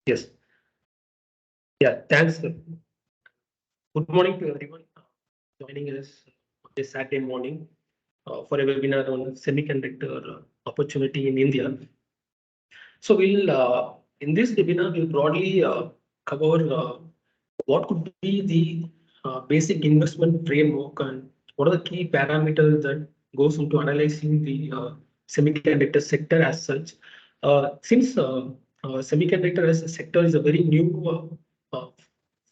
Yes. Yeah, thanks. Good morning to everyone joining us this Saturday morning for a webinar on semiconductor opportunity in India. So we'll in this webinar we'll broadly cover what could be the basic investment framework and what are the key parameters that goes into analyzing the semiconductor sector as such. Since semiconductor as a sector is a very new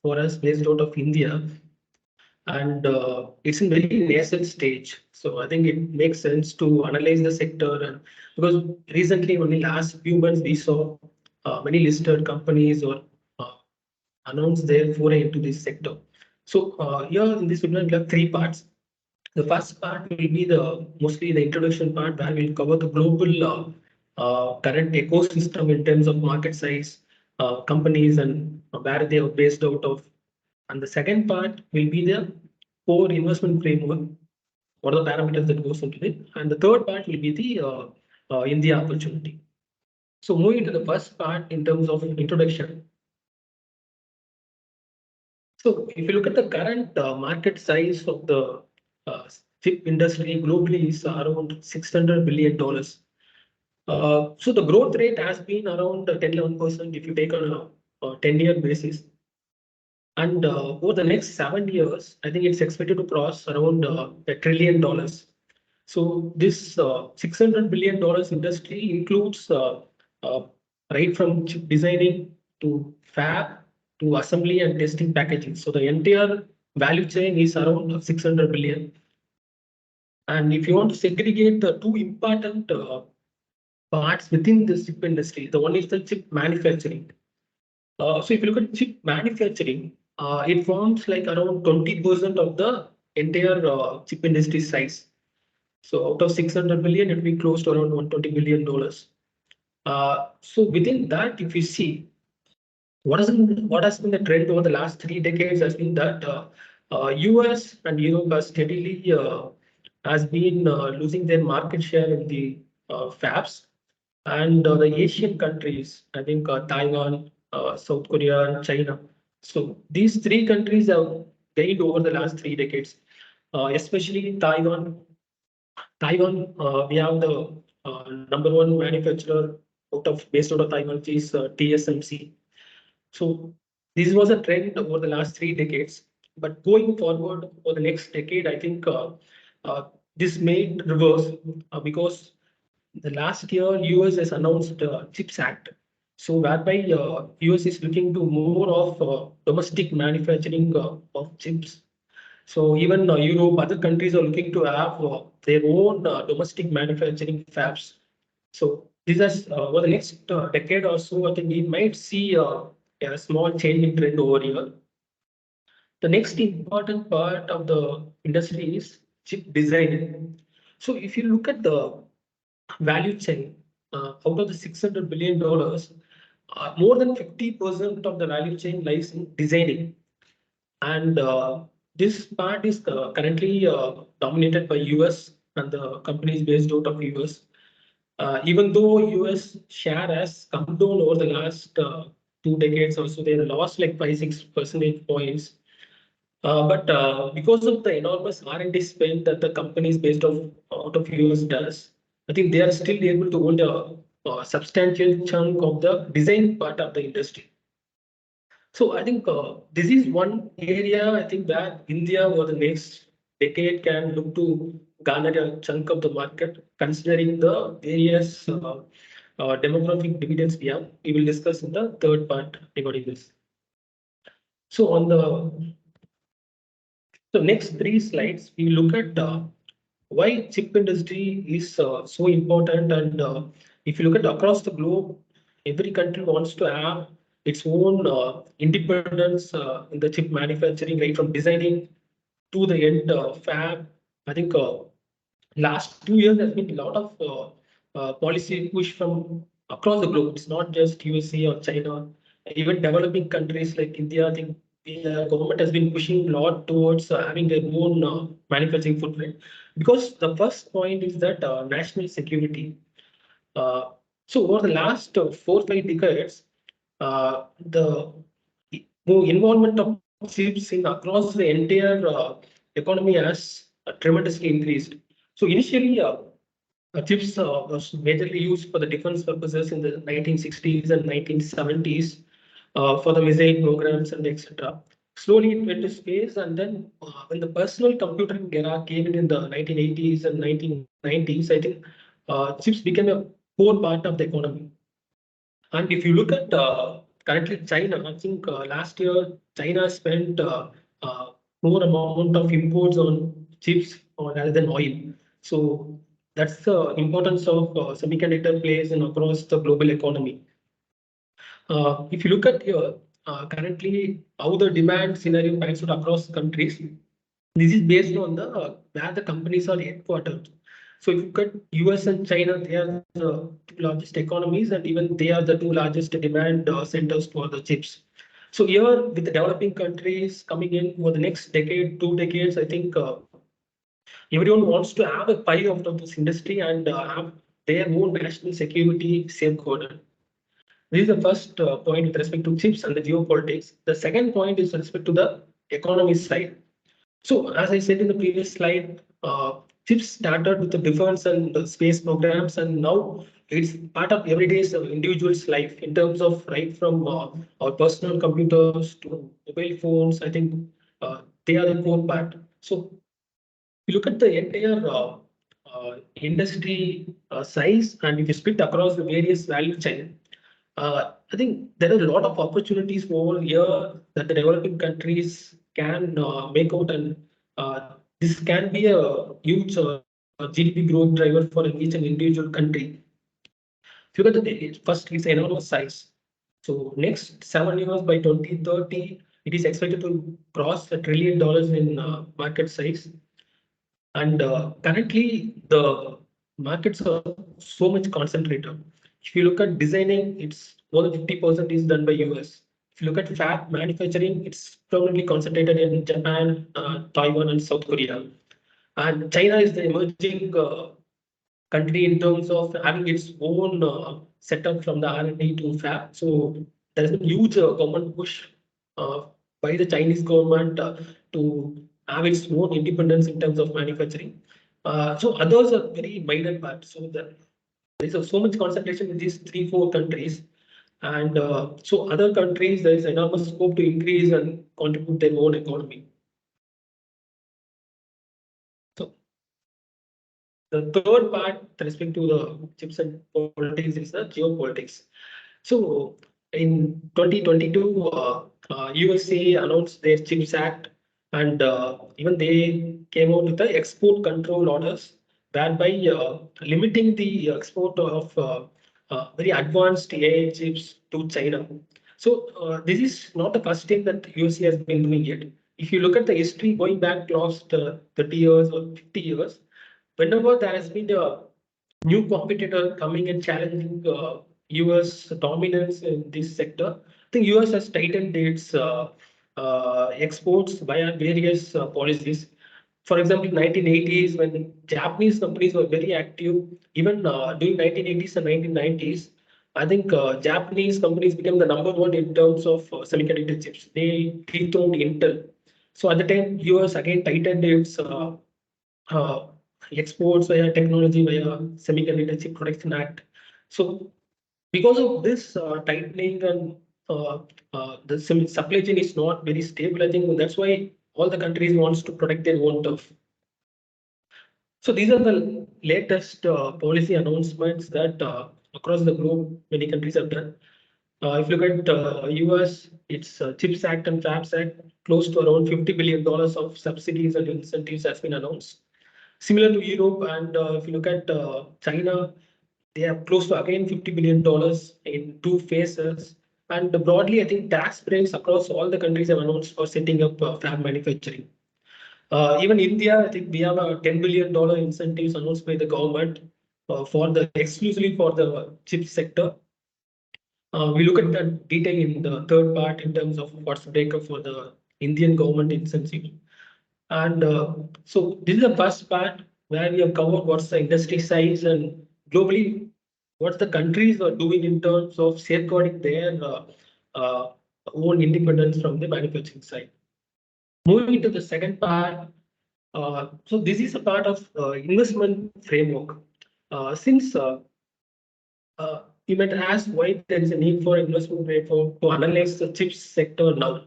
for us based out of India, and it's in very nascent stage. So I think it makes sense to analyze the sector, and because recently, only last few months, we saw many listed companies or uh, announce their foray into this sector. So here in this webinar, we have three parts. The first part will be the mostly the introduction part, where we'll cover the global current ecosystem in terms of market size, companies, and where they are based out of. And the second part will be the core investment framework, what are the parameters that goes into it. And the third part will be the India opportunity. So moving to the first part in terms of introduction. So if you look at the current market size of the chip industry globally is around $600 billion. So the growth rate has been around 10-11% if you take on a 10-year basis. And over the next 7 years, I think it's expected to cross around $1 trillion. So this $600 billion industry includes uh, right from chip designing to fab to assembly and testing packaging. So the entire value chain is around 600 billion. And if you want to segregate the two important parts within the chip industry, the one is the chip manufacturing. So if you look at chip manufacturing, it forms like around 20% of the entire chip industry size. So out of 600 billion, it will be close to around $120 billion. So within that, if you see what has been the trend over the last 3 decades has been that US and Europe has steadily has been losing their market share in the fabs, and the Asian countries, I think Taiwan, South Korea, and China. So these three countries have gained over the last 3 decades, especially Taiwan. We have the number one manufacturer based out of Taiwan, which is TSMC. So this was a trend over the last 3 decades. But going forward for the next decade, I think uh, this may reverse because the last year US has announced CHIPS Act. So whereby US is looking to more of domestic manufacturing of chips. So even Europe, other countries are looking to have their own domestic manufacturing fabs. So this is over the next decade or so, I think we might see a small change in trend over here. The next important part of the industry is chip design. So if you look at the value chain, out of the $600 billion, more than 50% of the value chain lies in designing. And this part is currently dominated by US and the companies based out of US. Even though US share has come down over the last 2 decades or so, they lost like 5-6 percentage points. But because of the enormous R&D spend that the companies based out of US does, I think they are still able to hold a substantial chunk of the design part of the industry. So I think this is one area I think where India over the next decade can look to garner a chunk of the market, considering the various demographic dividends we have. We will discuss in the third part regarding this. So on the next three slides, we look at why chip industry is so important. And if you look at across the globe, every country wants to have its own independence in the chip manufacturing, right from designing to the end fab. I think last 2 years there's been a lot of policy push from across the globe. It's not just USA or China, even developing countries like India. I think the government has been pushing a lot towards having their own manufacturing footprint, because the first point is that national security. Uh, so over the last 4-5 decades, the involvement of chips in across the entire economy has tremendously increased. So initially, chips was majorly used for the defense purposes in the 1960s and 1970s for the missile programs and etc. Slowly it went to space, and then when the personal computing era came in the 1980s and 1990s, I think chips became a core part of the economy. And if you look at currently China, I think last year China spent uh, more amount of imports on chips rather than oil. So that's the importance of semiconductor plays in across the global economy. If you look at here, currently how the demand scenario pans out across countries, this is based on the where the companies are headquartered. So if you look at US and China, they are the two largest economies, and even they are the two largest demand centers for the chips. So here, with the developing countries coming in for the next decade, 2 decades, I think everyone wants to have a pie out of this industry and have their own national security safeguarded. This is the first point with respect to chips and the geopolitics. The second point is with respect to the economy side. So, as I said in the previous slide, chips started with the defense and the space programs, and now it's part of everyday's individual's life in terms of right from our personal computers to mobile phones. I think they are the core part. So, you look at the entire industry size, and if you split across the various value chain, I think there are a lot of opportunities over here that the developing countries can make out, and this can be a huge GDP growth driver for each and individual country. If you look at the first, it's enormous size. So next 7 years by 2030, it is expected to cross $1 trillion in market size. And currently, the markets are so much concentrated. If you look at designing, it's more than 50% is done by US. If you look at fab manufacturing, it's predominantly concentrated in Japan, Taiwan, and South Korea. And China is the emerging country in terms of having its own setup from the R&D to fab. So there's a huge government push uh, by the Chinese government to have its own independence in terms of manufacturing. So others are very minor parts. So there is so much concentration in these three, four countries. And so other countries, there is enormous scope to increase and contribute their own economy. So the third part with respect to the chips and politics is the geopolitics. So in 2022, USA announced their CHIPS Act, and even they came out with the export control orders, thereby limiting the export of very advanced AI chips to China. So this is not the first thing that USA has been doing yet. If you look at the history going back last 30 years or 50 years, whenever there has been a new competitor coming and challenging US dominance in this sector, I think US has tightened its exports via various policies. For example, 1980s, when Japanese companies were very active, even during 1980s and 1990s, I think Japanese companies became the number one in terms of semiconductor chips. They dethroned Intel. So at the time, US again tightened its uh, exports via technology via Semiconductor Chip Production Act. So because of this tightening and the supply chain is not very stable, I think that's why all the countries wants to protect their own turf. So these are the latest policy announcements that across the globe many countries have done. If you look at US, its CHIPS Act and FABS Act, close to around $50 billion of subsidies and incentives has been announced. Similar to Europe, and if you look at China, they have close to again $50 billion in two phases. And broadly, I think tax breaks across all the countries have announced for setting up fab manufacturing. Even India, I think we have a $10 billion incentives announced by the government for the exclusively for the chip sector. We look at that detail in the third part in terms of what's the breakup for the Indian government incentive. And so this is the first part where we have covered what's the industry size and globally what the countries are doing in terms of safeguarding their uh, own independence from the manufacturing side. Moving into the second part, so this is a part of investment framework. Since you might ask why there is a need for investment framework to analyze the chips sector now.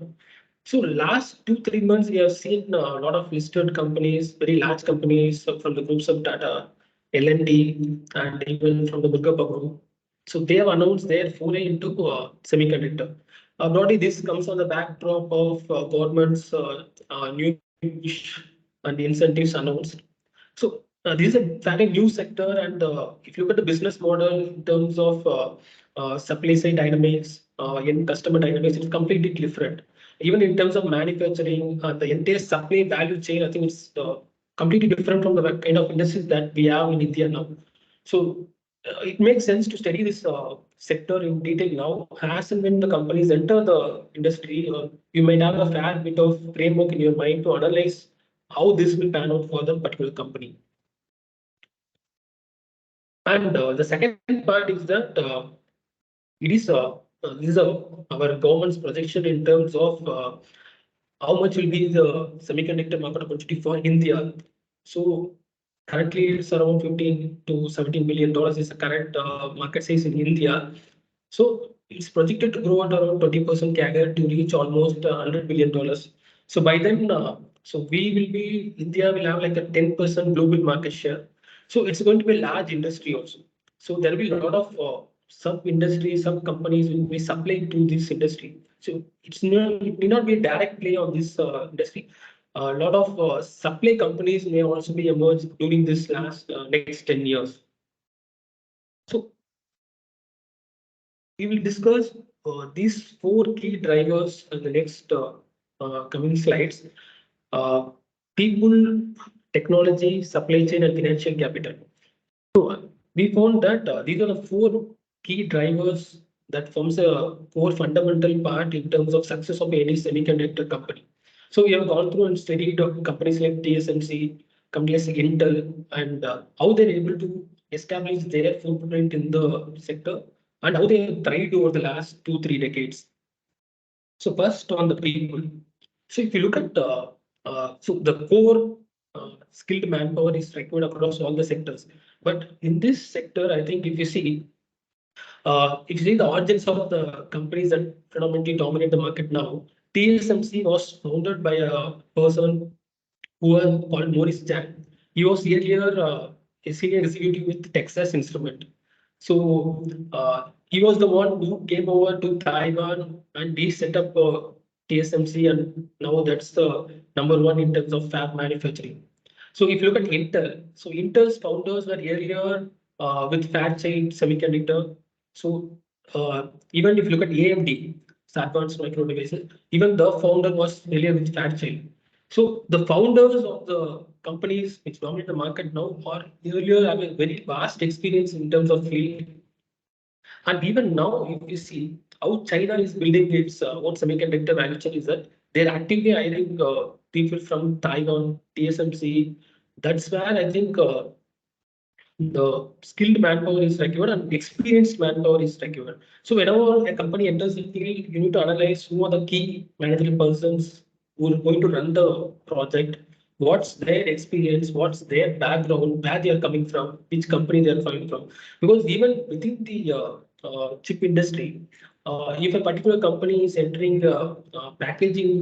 So last 2-3 months, we have seen a lot of listed companies, very large companies from the groups of Tata, L&D, and even from the Burger Group. So they have announced their foray into semiconductor. Broadly, this comes on the backdrop of government's new push and incentives announced. So this is a fairly new sector, and if you look at the business model in terms of supply side dynamics, in customer dynamics, it's completely different. Even in terms of manufacturing, the entire supply value chain, I think it's completely different from the kind of industries that we have in India now. So it makes sense to study this sector in detail now. As and when the companies enter the industry, you might have a fair bit of framework in your mind to analyze how this will pan out for the particular company. And the second part is that it is this is our government's projection in terms of how much will be the semiconductor market opportunity for India. So currently it's around 15 to 17 billion dollars is the current market size in India. So it's projected to grow at around 20% CAGR to reach almost $100 billion. So by then, so India will have like a 10% global market share. So it's going to be a large industry also. So there will be a lot of sub industries, sub companies will be supplying to this industry. So it may not be a direct play on this industry. A lot of supply companies may also be emerged during this next 10 years. So we will discuss these four key drivers in the next coming slides. Uh, People, technology, supply chain, and financial capital. So we found that these are the four key drivers that forms a core fundamental part in terms of success of any semiconductor company. So we have gone through and studied companies like TSMC, companies like Intel, and how they're able to establish their footprint in the sector and how they have thrived over the last 2-3 decades. So first on the people. So if you look at so the core skilled manpower is required across all the sectors. But in this sector, I think if you see the origins of the companies that predominantly dominate the market now, TSMC was founded by a person who was called Maurice Chan. He was earlier a senior executive with Texas Instrument. So he was the one who came over to Taiwan and he set up TSMC, and now that's the number one in terms of fab manufacturing. So if you look at Intel, so Intel's founders were earlier with Fairchild Semiconductor. So even if you look at AMD, Advanced Micro Devices, even the founder was earlier with Fairchild. So the founders of the companies which dominate the market now are earlier have a very vast experience in terms of field. And even now, if you see how China is building its own semiconductor value chain, is that they're actively hiring people from Taiwan, TSMC. That's where I think the skilled manpower is required and experienced manpower is required. So whenever a company enters the field, you need to analyze who are the key managerial persons who are going to run the project, what's their experience, what's their background, where they are coming from, which company they are coming from. Because even within the chip industry, if a particular company is entering packaging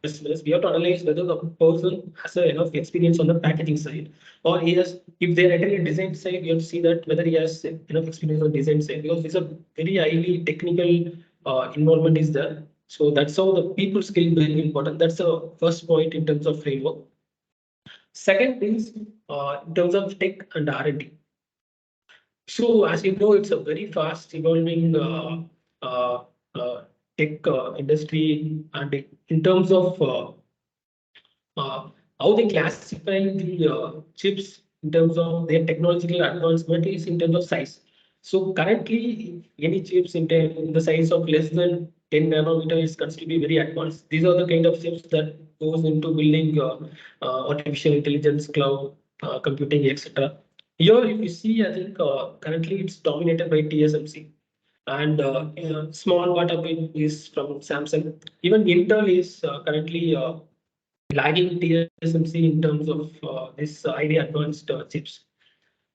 business, we have to analyze whether the person has enough experience on the packaging side, or he has, if they're entering a design side, you have to see that whether he has enough experience on design side, because it's a very highly technical involvement is there. So that's how the people skill is very important. That's the first point in terms of framework. Second is in terms of tech and R&D. So as you know, it's a very fast evolving uh, tech industry, and in terms of how they classify the chips in terms of their technological advancement is in terms of size. So currently, any chips in the size of less than 10 nanometer is considered to be very advanced. These are the kind of chips that goes into building artificial intelligence, cloud computing, etc. Here, if you see, I think currently it's dominated by TSMC, and small part of it is from Samsung. Even Intel is currently lagging TSMC in terms of this highly advanced chips.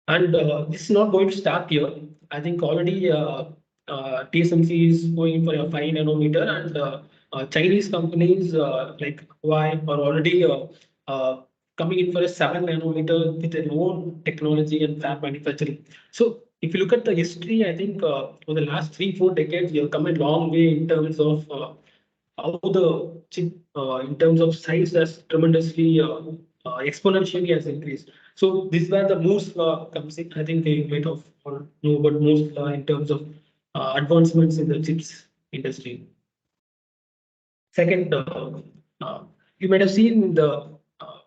And this is not going to start here. I think already TSMC is going for a 5 nanometer, and Chinese companies like Huawei are already uh, coming in for a 7 nanometer with their own technology and fab manufacturing. So if you look at the history, I think for the last 3-4 decades, we have come a long way in terms of how the chip in terms of size has tremendously exponentially has increased. So this is where the Moore's law comes in. I think they might have all know about Moore's law in terms of advancements in the chips industry. Second, uh, you might have seen in the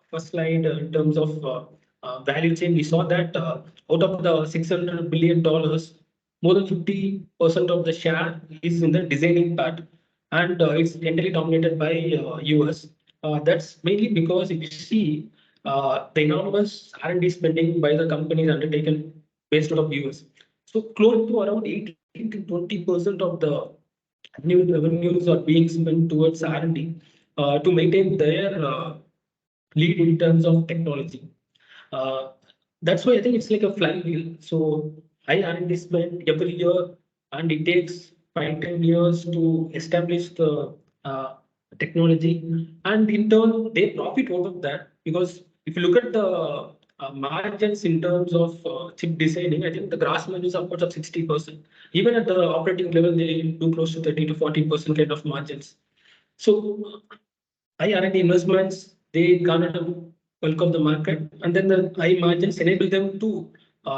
first slide in terms of value chain, we saw that out of the $600 billion, more than 50% of the share is in the designing part, and it's entirely dominated by US. That's mainly because if you see the enormous R&D spending by the companies undertaken based out of US. So close to around 18 to 20% of the new revenues are being spent towards R&D to maintain their lead in terms of technology. Uh, that's why I think it's like a flywheel. So high R&D spend every year, and it takes 5-10 years to establish the technology, and in turn they profit out of that. Because if you look at the margins in terms of chip designing, I think the gross margin is upwards of 60%. Even at the operating level, they do close to 30 to 40% kind of margins. So high R&D investments, they garner the bulk of the market, and then the high margins enable them to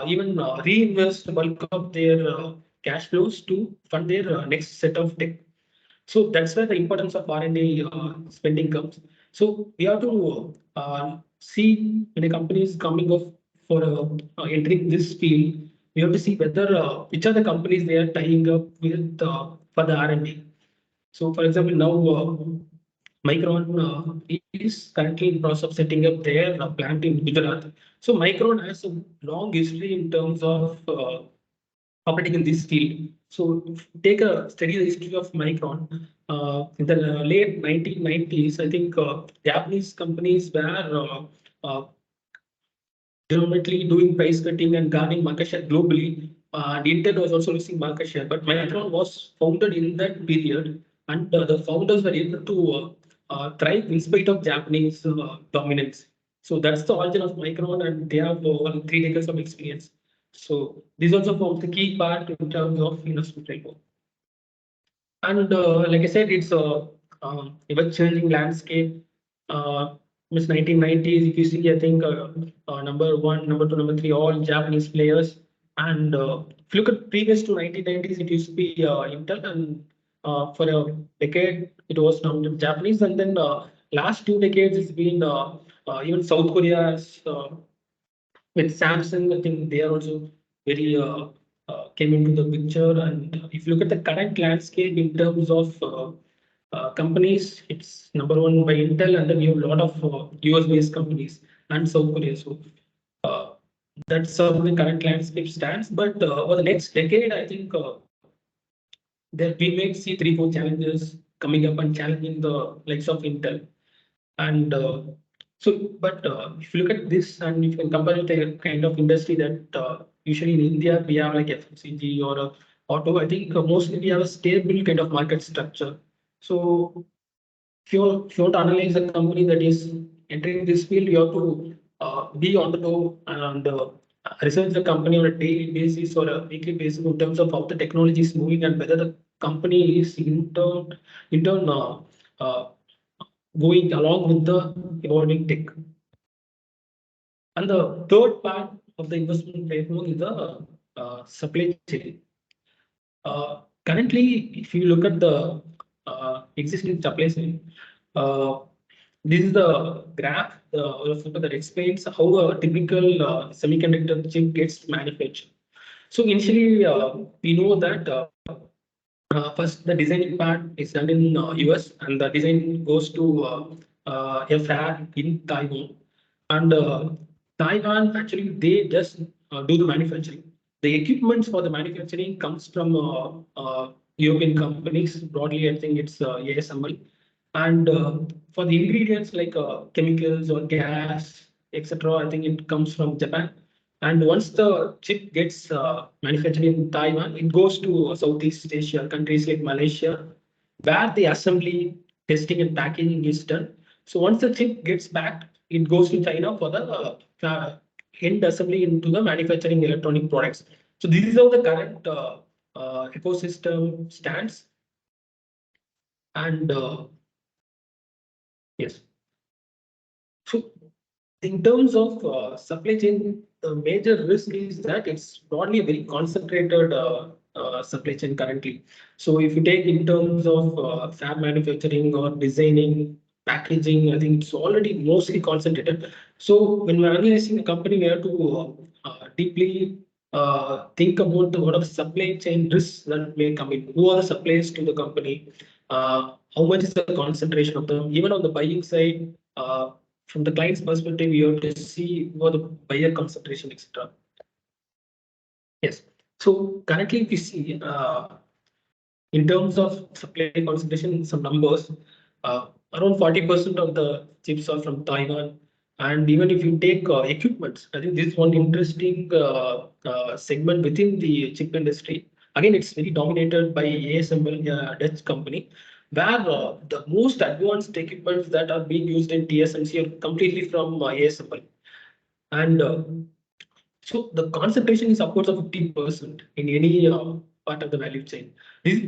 even reinvest the bulk of their cash flows to fund their next set of tech. So that's where the importance of R&D spending comes. So we have to see when a company is coming up for entering this field, we have to see whether which are the companies they are tying up with for the R&D. So, for example, now Micron is currently in the process of setting up their plant in Gujarat. So, Micron has a long history in terms of operating in this field. So, take a study the history of Micron. In the late 1990s, I think Japanese companies were predominantly doing price cutting and garnering market share globally. And Intel was also losing market share, but Micron was founded in that period, and the founders were able to thrive in spite of Japanese dominance. So that's the origin of Micron, and they have over 3 decades of experience. So this also forms the key part in terms of investment framework. And like I said, it's a ever-changing landscape. Miss 1990s, if you see, I think number one, number two, number three, all Japanese players. And if you look at previous to 1990s, it used to be Intel, and for a decade it was now Japanese, and then last 2 decades it's been even South Korea has with Samsung. I think they are also very came into the picture. And if you look at the current landscape in terms of companies, it's number one by Intel, and then you have a lot of US based companies and South Korea. So uh, that's how the current landscape stands. But over the next decade, I think that we may see 3-4 challenges coming up and challenging the likes of Intel. And but if you look at this and if you can compare it to a kind of industry that usually in India we have like FMCG or auto, I think mostly we have a stable kind of market structure. So if you want to analyze a company that is entering this field, you have to be on the go and research the company on a daily basis or a weekly basis in terms of how the technology is moving and whether the company is in turn uh, going along with the evolving tech. And the third part of the investment framework is the supply chain. Currently, if you look at the existing supply chain, uh, this is the graph that explains how a typical semiconductor chip gets manufactured. So initially, we know that first the designing part is done in US, and the design goes to a fab in Taiwan. And Taiwan actually they just do the manufacturing. The equipments for the manufacturing comes from European companies. Broadly, I think it's ASML. And for the ingredients like chemicals or gas, etc., I think it comes from Japan. And once the chip gets manufactured in Taiwan, it goes to Southeast Asia countries like Malaysia, where the assembly, testing, and packaging is done. So once the chip gets back, it goes to China for the end assembly into the manufacturing electronic products. So this is how the current ecosystem stands. And yes, so in terms of supply chain, the major risk is that it's broadly a very concentrated supply chain currently. So if you take in terms of fab manufacturing or designing, packaging, I think it's already mostly concentrated. So when we're analyzing a company, we have to deeply think about what are the supply chain risks that may come in. Who are the suppliers to the company? How much is the concentration of them? Even on the buying side, from the client's perspective, you have to see what the buyer concentration, etc. Yes. So currently, if you see in terms of supply concentration, some numbers, around 40% of the chips are from Taiwan. And even if you take equipments, I think this is one interesting segment within the chip industry. Again, it's very dominated by ASML, Dutch company, where the most advanced equipments that are being used in TSMC are completely from ASML. And so the concentration is upwards of 50% in any part of the value chain. This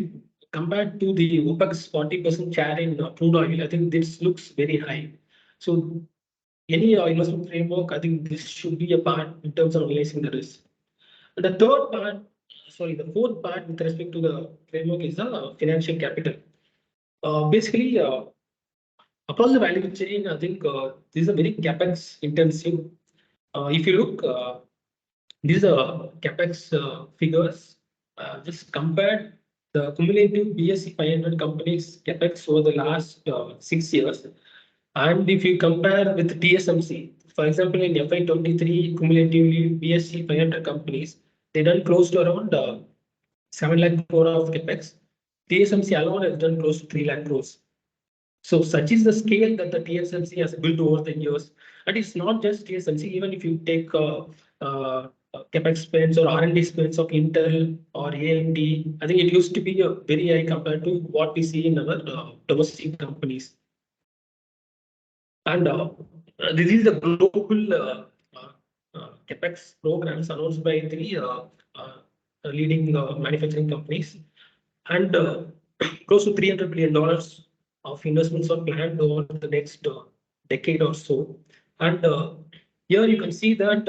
compared to the OPEC's 40% share in crude oil, I think this looks very high. So any investment framework, I think this should be a part in terms of analyzing the risk. And the third part, sorry, the fourth part with respect to the framework is the financial capital. Basically, across the value chain, I think this is a very capex intensive. If you look, these are capex figures. Just compared the cumulative BSE 500 companies capex over the last 6 years. And if you compare with TSMC, for example, in FY23, cumulatively BSE 500 companies, they done close to around 7 lakh crore of capex. TSMC alone has done close to 3 lakh crores. So such is the scale that the TSMC has built over the years. And it's not just TSMC, even if you take CapEx spends or R&D spends of Intel or AMD, I think it used to be very high compared to what we see in our domestic companies. And this is the global CapEx programs announced by the leading manufacturing companies. And close to $300 billion of investments are planned over the next decade or so. And here you can see that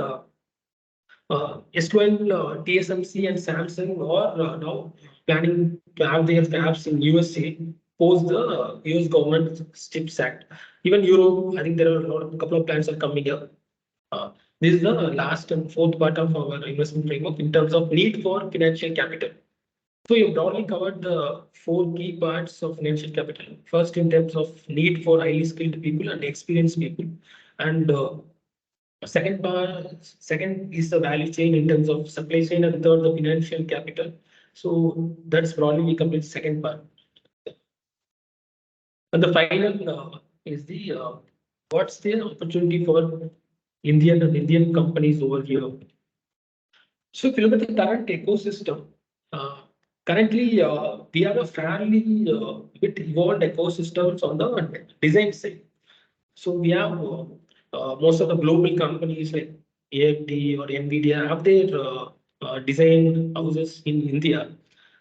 S12, TSMC, and Samsung are now planning to have their fabs in USA post the US government CHIPS Act. Even Europe, I think there are a couple of plans are coming up. This is the last and fourth part of our investment framework in terms of need for financial capital. So you've broadly covered the four key parts of financial capital. First, in terms of need for highly skilled people and experienced people, and second is the value chain in terms of supply chain, and third, the financial capital. So that's broadly we complete the second part. And the final is the what's the opportunity for Indian companies over here. So if you look at the current ecosystem, currently we have a fairly bit evolved ecosystems on the design side. So we have most of the global companies like AMD or NVIDIA have their design houses in India.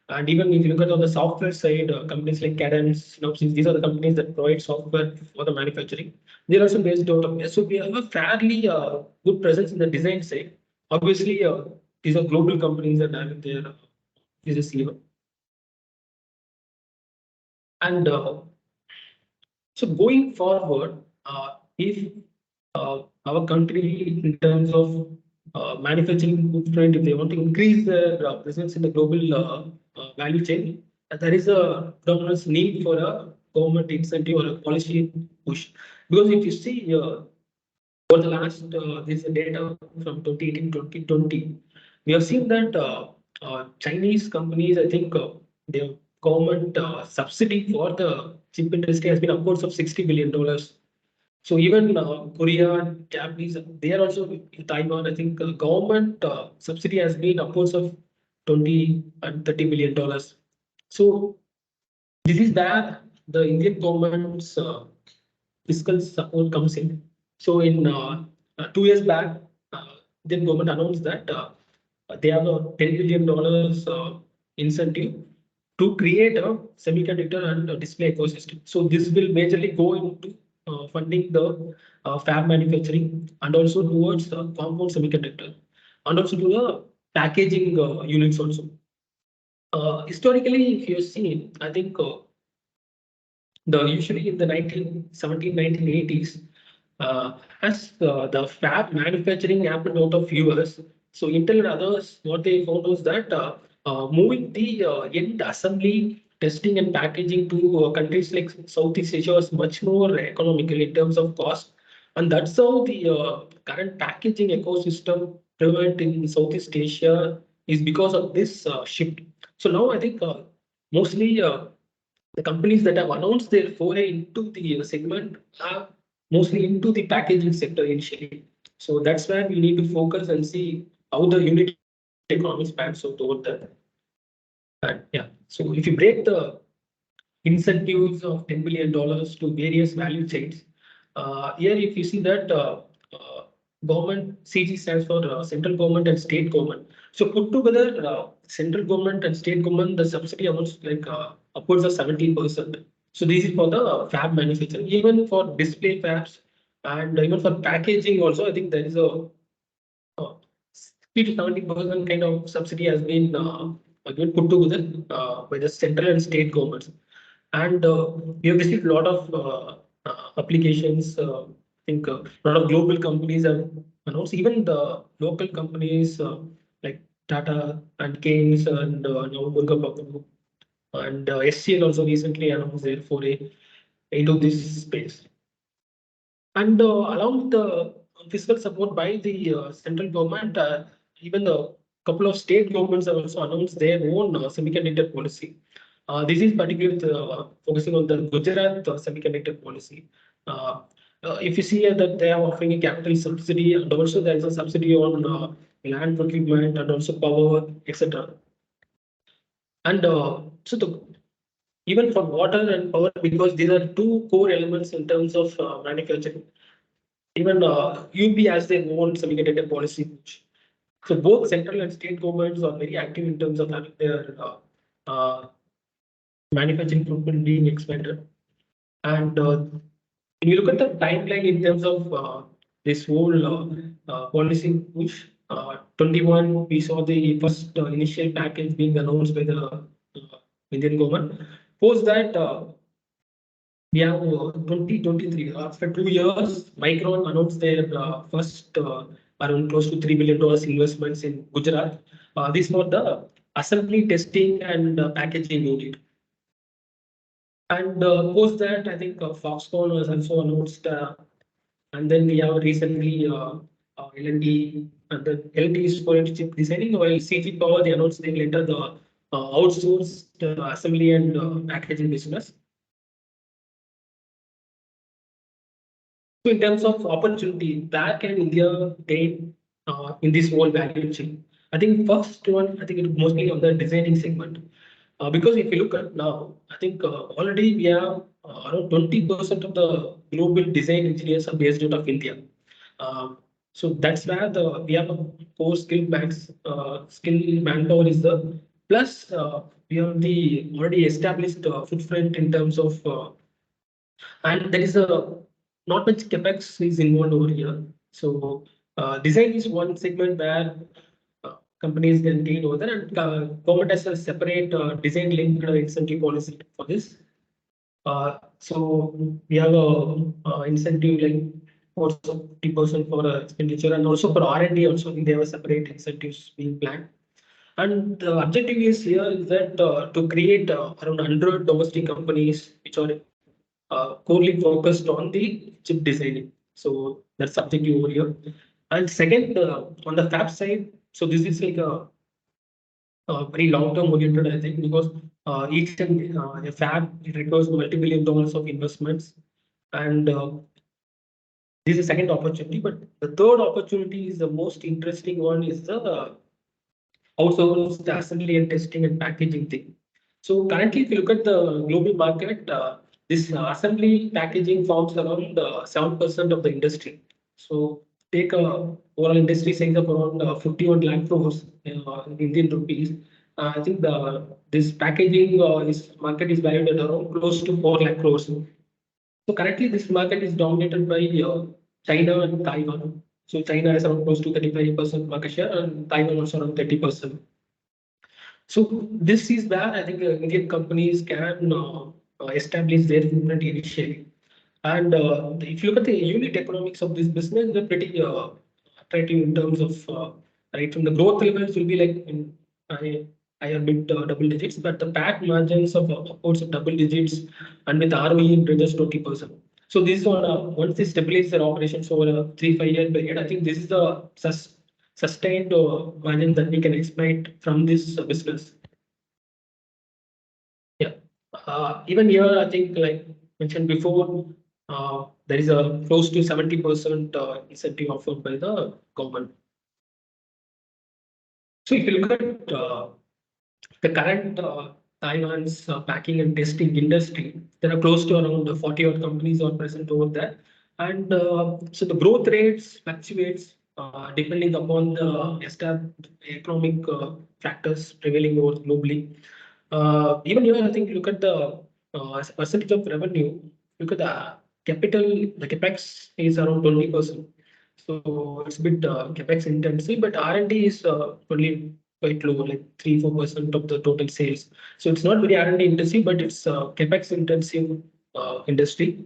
And even if you look at on the software side, companies like Cadence, Synopsys, these are the companies that provide software for the manufacturing. They're also based out of there. So we have a fairly good presence in the design side. Obviously, these are global companies that have their business here. And so going forward, if our country, in terms of manufacturing footprint, if they want to increase their presence in the global value chain, there is a dominant need for a government incentive or a policy push. Because if you see, For the last, this is data from 2018-2020. We have seen that Chinese companies, I think, their government subsidy for the chip industry has been upwards of $60 billion. So even Korea, Japanese, they are also in Taiwan. I think government subsidy has been upwards of 20 and $30 billion. So this is where the Indian government's fiscal support comes in. So in 2 years back, Indian government announced that they have a $10 billion incentive to create a semiconductor and a display ecosystem. So this will majorly go into funding the fab manufacturing and also towards the compound semiconductor and also to the packaging units also. Historically, if you see, I think the usually in the 1970s, 1980s, as the fab manufacturing happened out of US, so Intel and others, what they found was that moving the end assembly, testing and packaging to countries like Southeast Asia was much more economical in terms of cost. And that's how the current packaging ecosystem prevalent in Southeast Asia is because of this shift. So now I think mostly the companies that have announced their foray into the segment are mostly into the packaging sector initially. So that's where we need to focus and see how the unit economics pans out over there. And yeah, so if you break the incentives of $10 billion to various value chains, here if you see that government, CG stands for central government and state government. So put together central government and state government, the subsidy amounts like upwards of 17%. So this is for the fab manufacturing, even for display fabs and even for packaging also, I think there is a 60 to 70% kind of subsidy has been again put together by the central and state governments. And we have received a lot of applications. I think a lot of global companies have announced, even the local companies like Tata and Keynes and now Burger Papu and SCL also recently announced their foray into this space. And along with the fiscal support by the central government, even a couple of state governments have also announced their own semiconductor policy. This is particularly focusing on the Gujarat semiconductor policy. If you see here that they are offering a capital subsidy and also there is a subsidy on land procurement and also power, etc. And so the even for water and power, because these are two core elements in terms of manufacturing. Even UP has their own semiconductor policy. So both central and state governments are very active in terms of having their uh, manufacturing footprint being expanded. And when you look at the timeline in terms of this whole policy push, 21, we saw the first initial package being announced by the Indian government. Post that, we have 2023. After 2 years, Micron announced their first around close to $3 billion investments in Gujarat. This for the assembly, testing, and packaging unit. And post that, I think Foxconn was also announced. And then we have recently L&D, and the L&D is for chip designing, while CG Power, they announced they will enter the outsourced assembly and packaging business. So in terms of opportunity, where can India gain in this whole value chain? I think first one, I think it mostly on the designing segment. Because if you look at now, I think already we have around 20% of the global design engineers are based out of India. So that's where we have a core skill manpower is the plus we have the already established footprint in terms of and there is a not much capex is involved over here. So design is one segment where companies can gain over there, and government has a separate design linked incentive policy for this. So we have a incentive like for 50% for expenditure, and also for R&D also they have a separate incentives being planned. And the objective is here is that to create around 100 domestic companies which are corely focused on the chip designing. So that's subjective over here. And second, on the fab side, so this is like a very long-term oriented, I think, because each and a fab it requires multi-billion dollars of investments, and this is the second opportunity. But the third opportunity is the most interesting one is the outsourced assembly and testing and packaging thing. So currently, if you look at the global market, this assembly packaging forms around 7% of the industry. So take a overall industry size of around 51 lakh crores in Indian rupees. I think the this packaging is market is valued at around close to 4 lakh crores. So currently, this market is dominated by China and Taiwan. So China has around close to 35% market share, and Taiwan also around 30%. So this is where I think Indian companies can establish their footprint initially. And if you look at the unit economics of this business, they're pretty attractive in terms of right from the growth levels will be like in high, higher mid double digits, but the PAT margins of upwards of double digits and with ROE in just 20%. So this is on once they stabilize their operations over a 3-5 year period, I think this is the sustained margin that we can expect from this business. Yeah. Even here, I think, like mentioned before, there is a close to 70% incentive offered by the government. So if you look at the current Taiwan's packing and testing industry, there are close to around 40 odd companies are present over there. And so the growth rates fluctuates depending upon the established economic factors prevailing over globally. Even here, I think look at the as a percentage of revenue, look at the capital, the capex is around 20%. So it's a bit capex intensive, but R&D is only quite low, like 3-4% of the total sales. So it's not very R&D intensive, but it's capex intensive industry.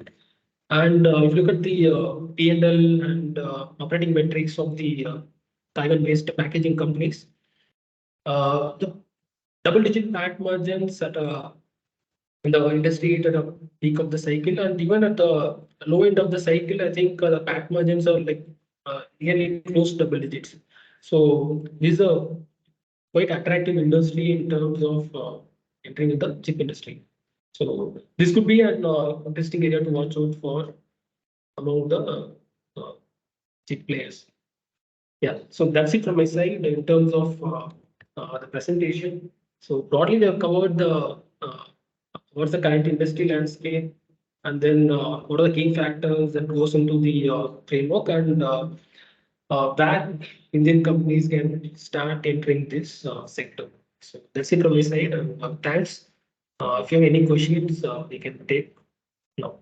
And if you look at the P&L and operating metrics of the Taiwan-based packaging companies, the double-digit PAT margins at in the industry at a peak of the cycle, and even at the low end of the cycle, I think the PAT margins are like nearly close to double digits. So this is a quite attractive industry in terms of entering in the chip industry. So this could be an interesting area to watch out for among the chip players. Yeah, so that's it from my side in terms of the presentation. So broadly, we have covered the what's the current industry landscape, and then what are the key factors that goes into the framework, and where Indian companies can start entering this sector. So that's it from my side. And, thanks. If you have any questions, we can take now.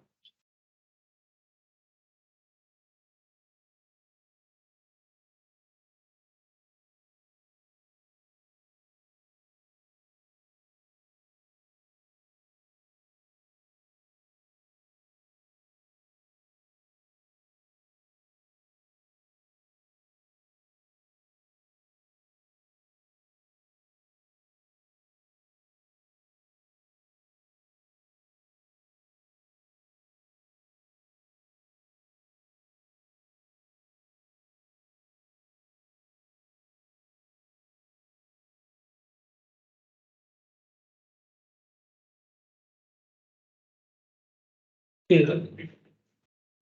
Okay.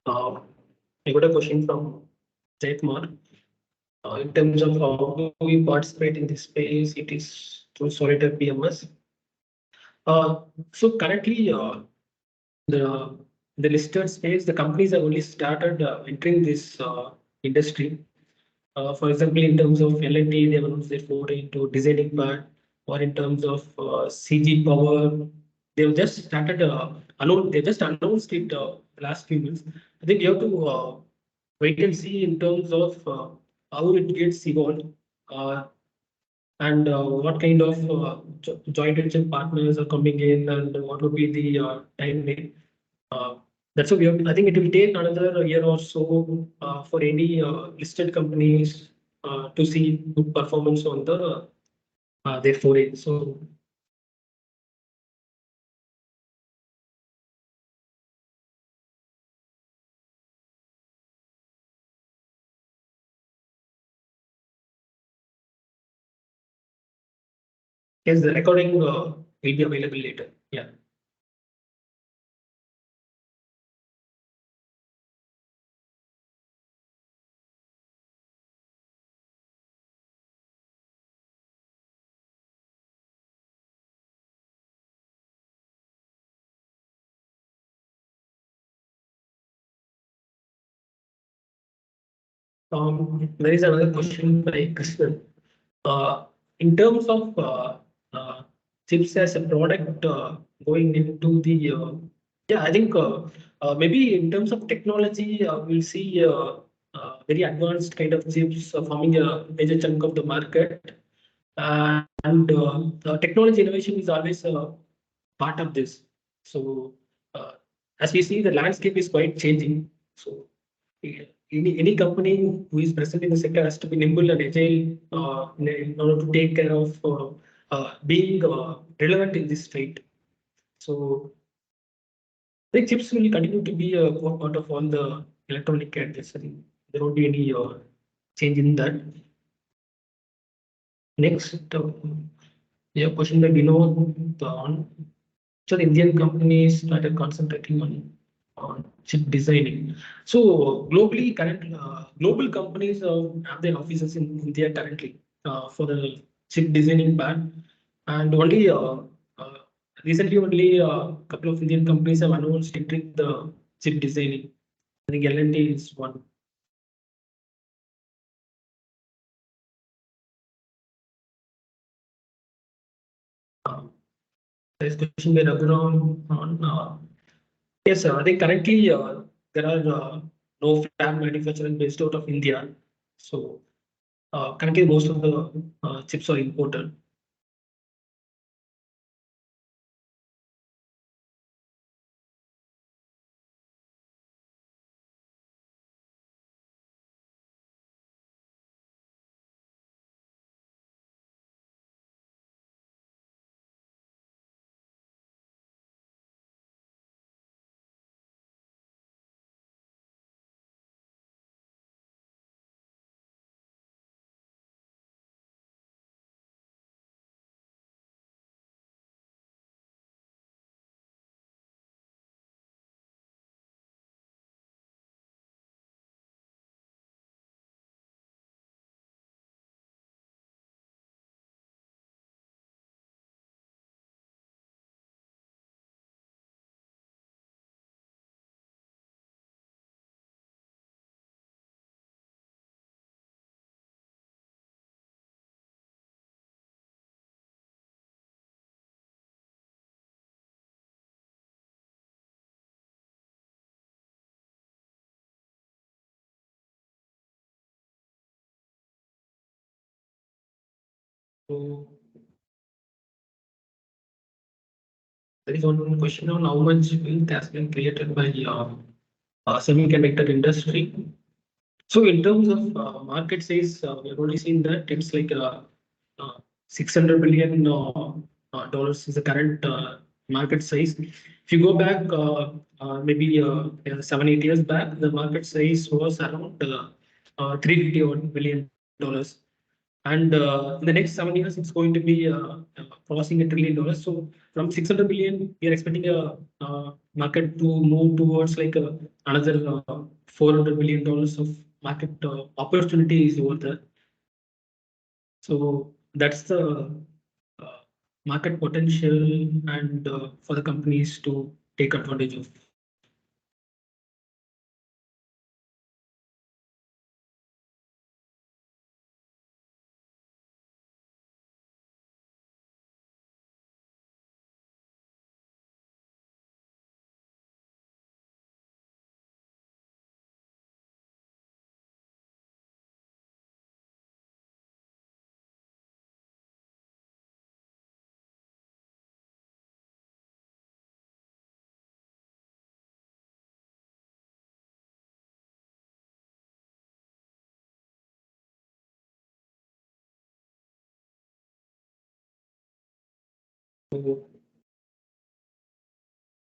I got a question from Jaykumar. In terms of how do we participate in this space, it is through solitaire PMS. Uh, so currently, the the listed space, the companies have only started entering this industry. For example, in terms of L&T, they have announced their foray into designing part, or in terms of CG Power, they've just started they just announced it last few months. I think you have to wait and see in terms of how it gets evolved. And what kind of joint venture partners are coming in, and what would be the timeline. Uh, that's what we have. I think it will take another year or so for any listed companies to see good performance on the their foray. So Yes, the recording will be available later. Yeah. There is another question by Krishnan. Uh, in terms of chips as a product going into the yeah, I think maybe in terms of technology, we'll see very advanced kind of chips forming a major chunk of the market, and the technology innovation is always part of this. So uh, as we see, the landscape is quite changing. So any company who is present in the sector has to be nimble and agile in order to take care of being relevant in this fight. So I think chips will continue to be a core part of all the electronic accessory. There won't be any change in that. Next, yeah, question by Vinod on. So the Indian companies started concentrating on chip designing. So globally, global companies have their offices in India currently for the chip designing part, and only uh, recently only a couple of Indian companies have announced entering the chip designing. I think L&T is one. Uh, there's a question by Raghuram on. Yes, sir. I think currently there are no fab manufacturing based out of India. So currently most of the chips are imported. So there is one question on how much wealth has been created by semiconductor industry. So in terms of market size, we've already seen that it's like 600 billion dollars is the current market size. If you go back maybe 7, 8 years back, the market size was around 351 billion dollars. And in the next 7 years, it's going to be crossing $1 trillion. So from 600 billion, we are expecting a market to move towards like another $400 billion of market opportunities over there. So that's the uh, market potential and for the companies to take advantage of. So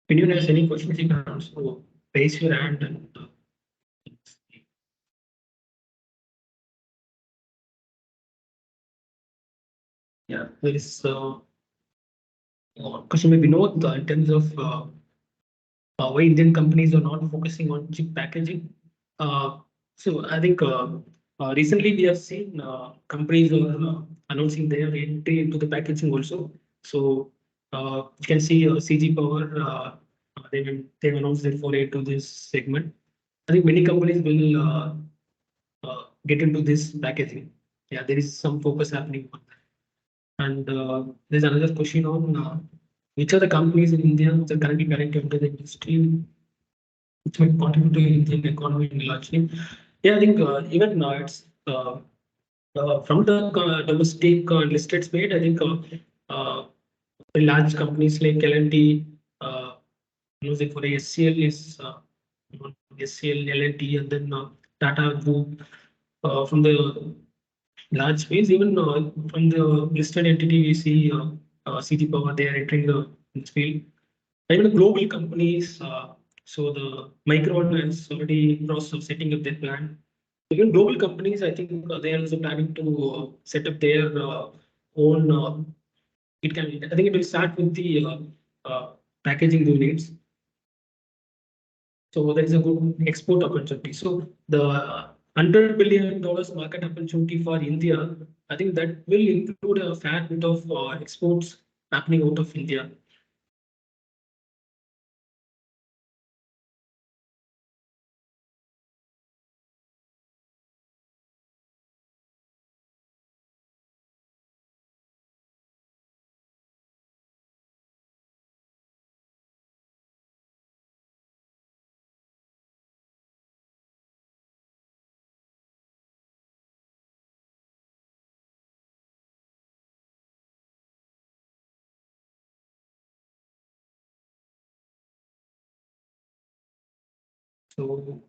if anyone has any questions, you can also raise your hand and Yeah, there is question maybe Vinod in terms of why Indian companies are not focusing on chip packaging. Uh, so I think recently we have seen companies are announcing their entry into the packaging also. So you can see CG Power, they've announced their foray to this segment. I think many companies will get into this packaging. Yeah, there is some focus happening on that. And there's another question on which are the companies in India that are currently connected to the industry which might contribute to Indian economy largely. Yeah, I think even it's from the domestic listed space, I think very large companies like L&T, music for SCL is SCL, L&T, and then Tata Group from the large space. Even from the listed entity, we see CG Power, they are entering the this field. Even the global companies, so the Micron has already process of setting up their plan. Even global companies, I think they are also planning to set up their own. It can. I think it will start with the packaging units. So there is a good export opportunity. So the $100 billion market opportunity for India, I think that will include a fair bit of exports happening out of India. So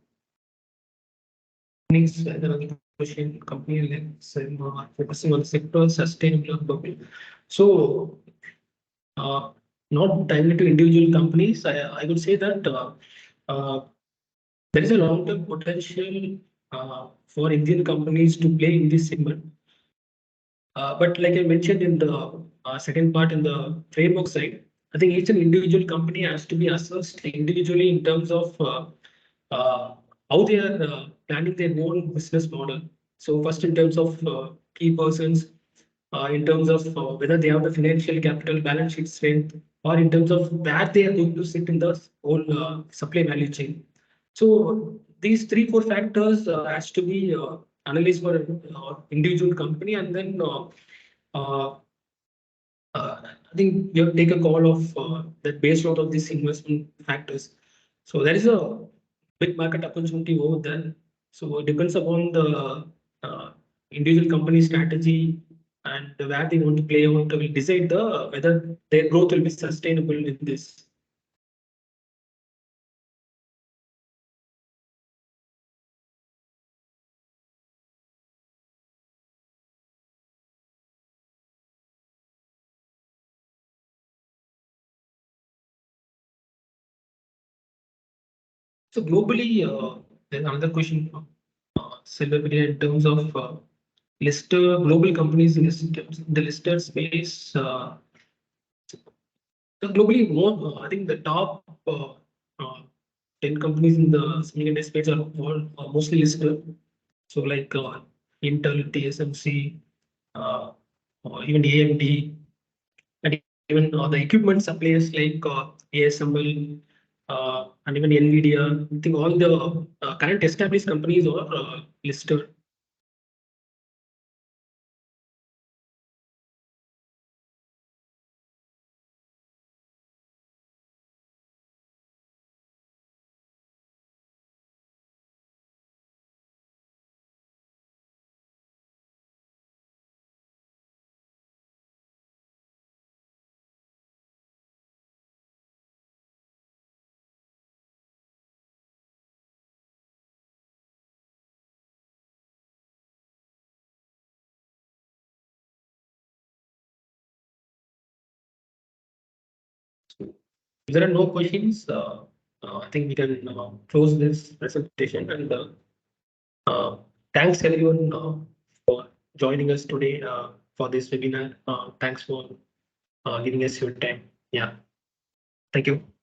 companies, another question, companies like focusing on the sector sustainable bubble. So not directly to individual companies, I would say that there is a long-term potential for Indian companies to play in this segment. But like I mentioned in the second part in the framework side, I think each and individual company has to be assessed individually in terms of how they are planning their own business model. So first in terms of key persons, in terms of whether they have the financial capital, balance sheet strength, or in terms of where they are going to sit in the whole supply value chain. So these three, four factors has to be analyzed for individual company, and then uh, I think you have to take a call of that based out of these investment factors. So there is a big market opportunity over there. So it depends upon the individual company strategy and where they want to play out will decide the whether their growth will be sustainable in this. So globally, there's another question, Silver, in terms of listed global companies in the listed space. So globally, more I think the top uh, 10 companies in the semiconductor space are all mostly listed. So like Intel, TSMC, uh, or even AMD, and even the equipment suppliers like ASML and even NVIDIA. I think all the current established companies are listed. So if there are no questions, I think we can close this presentation and uh, thanks everyone for joining us today. for this webinar. Thanks for giving us your time. Yeah, thank you.